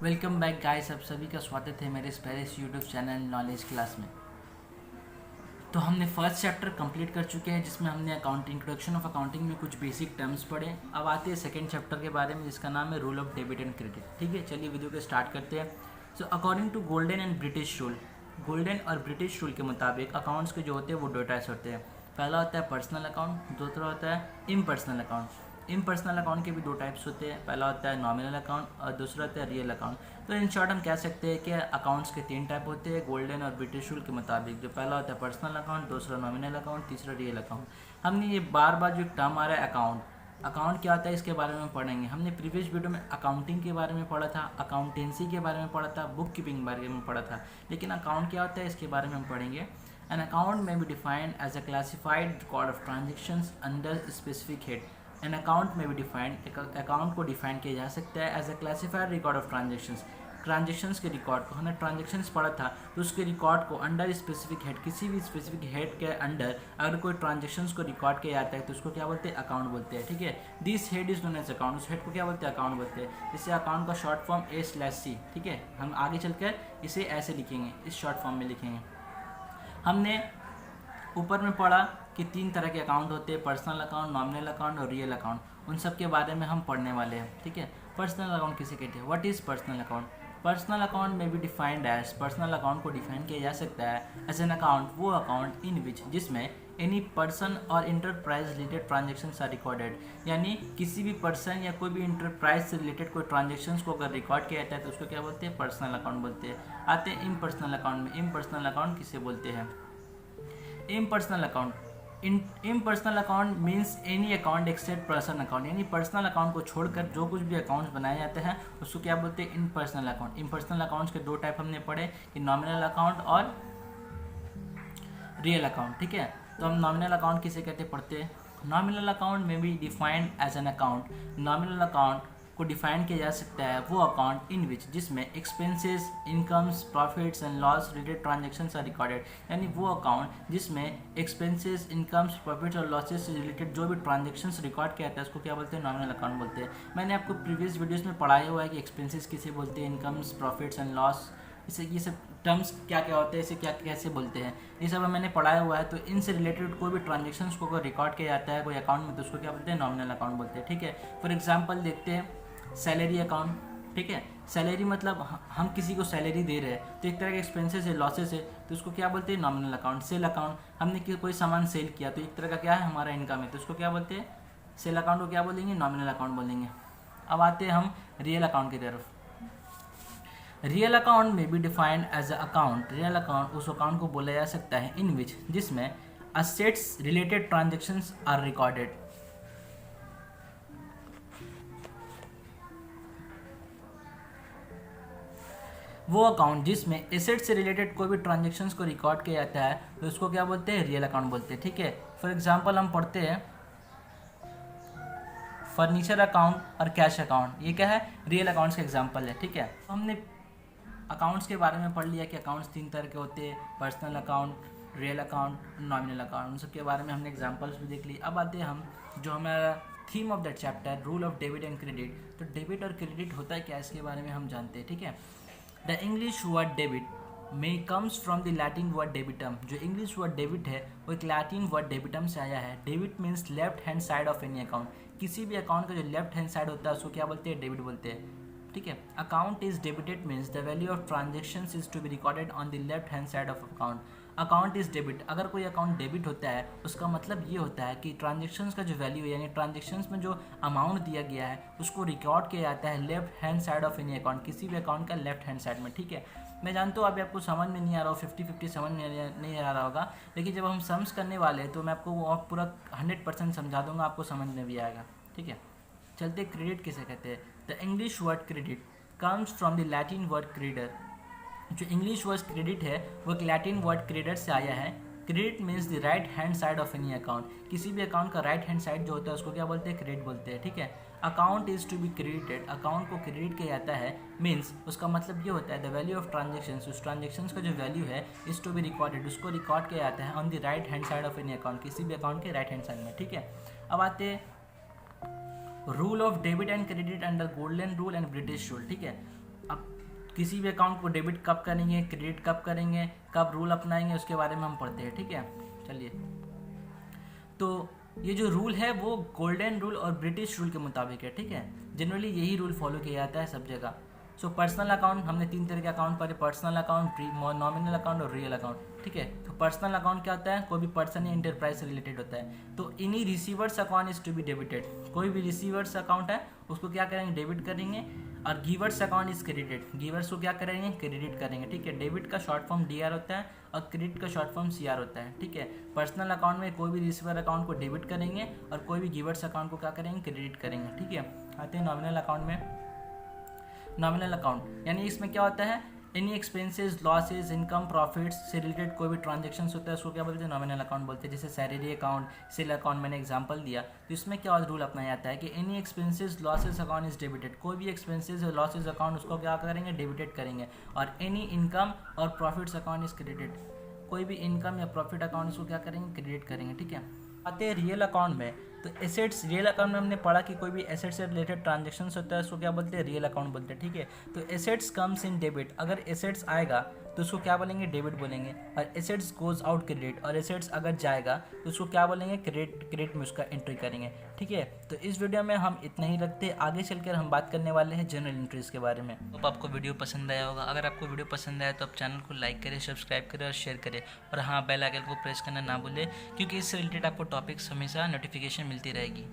Welcome back guys, आप सभी का स्वागत है मेरे इस प्यारे यूट्यूब चैनल नॉलेज क्लास में। तो हमने फर्स्ट चैप्टर कंप्लीट कर चुके हैं जिसमें हमने अकाउंटिंग इंट्रोडक्शन ऑफ अकाउंटिंग में कुछ बेसिक टर्म्स पढ़े। अब आते हैं सेकंड चैप्टर के बारे में जिसका नाम है rule of debit and credit. ठीक है, चलिए वीडियो को स्टार्ट करते हैं। So according to golden and British rule, golden और ब्रिटिश रूल के मुताबिक अकाउंट्स के जो होते हैं वो दो टाइप्स होते हैं। पहला होता है पर्सनल अकाउंट, दूसरा होता है इम्पर्सनल अकाउंट। इम्पर्सनल अकाउंट के भी दो टाइप्स होते हैं, पहला होता है नॉमिनल अकाउंट और दूसरा होता है रियल अकाउंट। तो इन शॉर्ट हम कह सकते हैं कि अकाउंट्स के तीन टाइप होते हैं गोल्डन और ब्रिटिश रूल के मुताबिक। जो पहला होता है पर्सनल अकाउंट, दूसरा नॉमिनल अकाउंट, तीसरा रियल अकाउंट। हमने ये बार बार जो टर्म आ रहा है अकाउंट क्या होता है इसके बारे में पढ़ेंगे। हमने प्रीवियस वीडियो में अकाउंटिंग के बारे में पढ़ा था, अकाउंटेंसी के बारे में पढ़ा था, बुक कीपिंग के बारे में पढ़ा था, लेकिन अकाउंट क्या होता है इसके बारे में हम पढ़ेंगे। An account may be defined as a classified record of transactions under specific head. An account may be defined, account को डिफाइन किया जा सकता है as a classified record of transactions के रिकॉर्ड को। हमने ट्रांजेक्शन्स पढ़ा था तो उसके रिकॉर्ड को अंडर स्पेसिफिक हेड, किसी भी स्पेसिफिक हेड के अंडर अगर कोई ट्रांजेक्शन्स को रिकॉर्ड किया जाता है तो उसको क्या बोलते हैं, अकाउंट बोलते हैं। ठीक है, this head is known as account, उस हेड को क्या बोलते हैं, अकाउंट बोलते हैं। इससे अकाउंट का शॉर्ट फॉर्म A/C। ठीक है, हम आगे चलकर इसे ऐसे लिखेंगे, इस शॉर्ट फॉर्म में लिखेंगे। हमने ऊपर में पढ़ा कि तीन तरह के अकाउंट होते हैं, पर्सनल अकाउंट, नॉमिनल अकाउंट और रियल अकाउंट। उन सब के बारे में हम पढ़ने वाले हैं। ठीक है, पर्सनल अकाउंट किसे कहते हैं, what is personal account. Personal account may be defined as, personal account को डिफाइन किया जा सकता है एज एन अकाउंट, वो अकाउंट इन विच, जिसमें एनी पर्सन और enterprise related transaction are recorded. यानी किसी भी पर्सन या कोई भी इंटरप्राइज से रिलेटेड कोई ट्रांजेक्शन को अगर रिकॉर्ड किया जाता है तो उसको क्या बोलते हैं, पर्सनल अकाउंट बोलते हैं। आते हैं इम्पर्सनल अकाउंट में। इम्पर्सनल अकाउंट किसे बोलते हैं, impersonal account, impersonal account means any account except personal account. यानी पर्सनल अकाउंट को छोड़कर जो कुछ भी अकाउंट्स बनाए जाते हैं उसको क्या बोलते हैं, इम्पर्सनल अकाउंट। इम्पर्सनल अकाउंट्स के दो टाइप हमने पढ़े कि नॉमिनल अकाउंट और रियल अकाउंट। ठीक है, तो हम नॉमिनल अकाउंट किसे कहते पढ़ते हैं। Nominal account may be defined as an account, nominal account को डिफाइन किया जा सकता है वो अकाउंट इन विच, जिसमें expenses, incomes, profits and loss related transactions are recorded. यानी वो अकाउंट जिसमें एक्सपेंसेस, इनकम्स, प्रॉफिट्स और लॉसेस से रिलेटेड जो भी ट्रांजेक्शन्स रिकॉर्ड किया जाता है उसको क्या बोलते हैं, नॉमिनल अकाउंट बोलते हैं। मैंने आपको प्रीवियस वीडियोज़ में पढ़ाया हुआ है कि एक्सपेंसेस किसे बोलते हैं, इनकम्स, प्रॉफिट्स एंड लॉस, इसे ये सब टर्म्स क्या क्या होते हैं, इसे क्या कैसे बोलते हैं, ये सब मैंने पढ़ाया हुआ है। तो इनसे रिलेटेड कोई भी ट्रांजेक्शन्स को अगर रिकॉर्ड किया जाता है कोई अकाउंट में तो उसको क्या बोलते हैं, नॉमिनल अकाउंट बोलते हैं। ठीक है, फॉर एग्जांपल देखते हैं सैलरी अकाउंट। ठीक है, सैलरी मतलब हम किसी को सैलरी दे रहे हैं तो एक तरह के एक्सपेंसेस है, लॉसेस है, तो उसको क्या बोलते हैं, नॉमिनल अकाउंट। सेल अकाउंट, हमने कोई सामान सेल किया तो एक तरह का क्या है, हमारा इनकम है, तो उसको क्या बोलते हैं, सेल अकाउंट को क्या बोलेंगे, नॉमिनल अकाउंट बोलेंगे। अब आते हैं हम रियल अकाउंट की तरफ। Real account may be defined as a account, real account उस अकाउंट को बोला जा सकता है इन विच, जिसमें assets related transactions are recorded. वो अकाउंट जिसमें एसेट से रिलेटेड कोई भी ट्रांजेक्शन्स को रिकॉर्ड किया जाता है तो उसको क्या बोलते हैं, रियल अकाउंट बोलते हैं। ठीक है, फॉर एग्जांपल हम पढ़ते हैं फर्नीचर अकाउंट और कैश अकाउंट, ये क्या है, रियल अकाउंट्स के एग्जांपल है। ठीक है, तो हमने अकाउंट्स के बारे में पढ़ लिया कि अकाउंट्स तीन तरह के होते हैं, personal account, real account, nominal account, उन सब के बारे में हमने एग्जांपल्स भी देख लिए। अब आते हैं हम जो हमारा theme of that chapter, rule of debit and credit. तो डेबिट और क्रेडिट होता है क्या, इसके बारे में हम जानते हैं। ठीक है, द इंग्लिश वर्ड डेबिट में comes from the Latin word debitum. जो इंग्लिश वर्ड डेबिट है वो एक लैटिन वर्ड डेबिटम से आया है। Debit means left hand side of any account, किसी भी अकाउंट का जो लेफ्ट हैंड साइड होता है उसको क्या बोलते हैं, डेबिट बोलते हैं। ठीक है, account is debited means the value of transaction is to be recorded on the left hand side of account. Account is debit, अगर कोई अकाउंट डेबिट होता है उसका मतलब ये होता है कि ट्रांजेक्शन्स का जो वैल्यू है, यानी ट्रांजेक्शन्स में जो अमाउंट दिया गया है उसको रिकॉर्ड किया जाता है left hand side of any account, किसी भी अकाउंट का लेफ्ट हैंड साइड में। ठीक है, मैं जानता हूँ अभी आपको समझ में नहीं आ रहा हो, 50-50 समझ में नहीं आ रहा होगा, लेकिन जब हम सम्स करने वाले हैं तो मैं आपको वो पूरा 100% समझा दूंगा, आपको समझ में भी आएगा। ठीक है, चलते क्रेडिट किसे कहते हैं। The English word credit comes from the Latin word credere. जो इंग्लिश वर्ड क्रेडिट है वो एक लैटिन वर्ड क्रेडर से आया है। Credit means the right hand side of any account, किसी भी अकाउंट का राइट हैंड साइड जो होता है उसको क्या बोलते हैं, क्रेडिट बोलते हैं। ठीक है, account is to be credited, account को क्रेडिट किया जाता है मीन्स उसका मतलब ये होता है द वैल्यू ऑफ ट्रांजेक्शन्स, उस ट्रांजेक्शन्स का जो वैल्यू है इज टू बी रिकॉर्डेड, उसको रिकॉर्ड किया जाता है on the right hand side of any account, किसी भी अकाउंट के राइट हैंड साइड में। ठीक है, अब आते हैं rule of debit and credit under golden rule and British rule. ठीक है, अब किसी भी अकाउंट को डेबिट कब करेंगे, क्रेडिट कब करेंगे, कब रूल अपनाएंगे, उसके बारे में हम पढ़ते हैं। ठीक है, चलिए। तो ये जो रूल है वो गोल्डन रूल और ब्रिटिश रूल के मुताबिक है। ठीक है, जनरली यही रूल फॉलो किया जाता है सब जगह। सो पर्सनल अकाउंट, हमने 3 तरह के अकाउंट पढ़े, पर्सनल अकाउंट, नॉमिनल अकाउंट और रियल अकाउंट। ठीक है, तो पर्सनल अकाउंट क्या होता है, कोई भी पर्सन या इंटरप्राइज से रिलेटेड होता है। तो इन्हीं receivers account is to be debited, कोई भी रिसीवर्स अकाउंट है उसको क्या करेंगे, डेबिट करेंगे। और givers account is credited, givers को क्या करेंगे, क्रेडिट करेंगे। ठीक है, डेबिट का शॉर्ट फॉर्म DR होता है और क्रेडिट का शॉर्ट फॉर्म CR होता है। ठीक है, पर्सनल अकाउंट में कोई भी रिसीवर अकाउंट को डेबिट करेंगे और कोई भी गिवर्स अकाउंट को क्या करेंगे, क्रेडिट करेंगे। ठीक है, आते हैं नॉमिनल अकाउंट में। नॉमिनल अकाउंट यानी इसमें क्या होता है, any expenses, losses, income, profits से रिलेटेड कोई भी ट्रांजेक्शन्स होता है उसको क्या बोलते हैं, नॉमिनल अकाउंट बोलते हैं। जैसे सैलरी अकाउंट, सेल अकाउंट मैंने एग्जांपल दिया। तो इसमें क्या रूल अपनाया जाता है कि any expenses, losses account is debited, कोई भी एक्सपेंसेस और लॉसेज अकाउंट उसको क्या करेंगे, डेबिटेड करेंगे। और एनी इनकम और प्रॉफिट्स अकाउंट इज क्रेडिटेड, कोई भी इनकम या प्रॉफिट अकाउंट इसको क्या करेंगे, क्रेडिट करेंगे। ठीक है, आते हैं रियल अकाउंट में। तो एसेट्स, रियल अकाउंट में हमने पढ़ा कि कोई भी एसेट से रिलेटेड ट्रांजेक्शन्स होता है उसको क्या बोलते हैं, रियल अकाउंट बोलते हैं। ठीक है, तो एसेट्स कम्स इन डेबिट, अगर एसेट्स आएगा तो उसको क्या बोलेंगे, डेबिट बोलेंगे। और एसेट्स गोज आउट क्रेडिट, और एसेट्स अगर जाएगा तो उसको क्या बोलेंगे, क्रेडिट में उसका एंट्री करेंगे। ठीक है, तो इस वीडियो में हम इतना ही रखते हैं, आगे चलकर हम बात करने वाले हैं जनरल एंट्रीज के बारे में। तो आपको वीडियो पसंद आया होगा, अगर आपको वीडियो पसंद आया तो आप चैनल को लाइक करें, सब्सक्राइब करें और शेयर करें। और हाँ, बेल आइकन को प्रेस करना ना भूलें, क्योंकि इससे रिलेटेड आपको टॉपिक्स हमेशा नोटिफिकेशन मिलती रहेगी।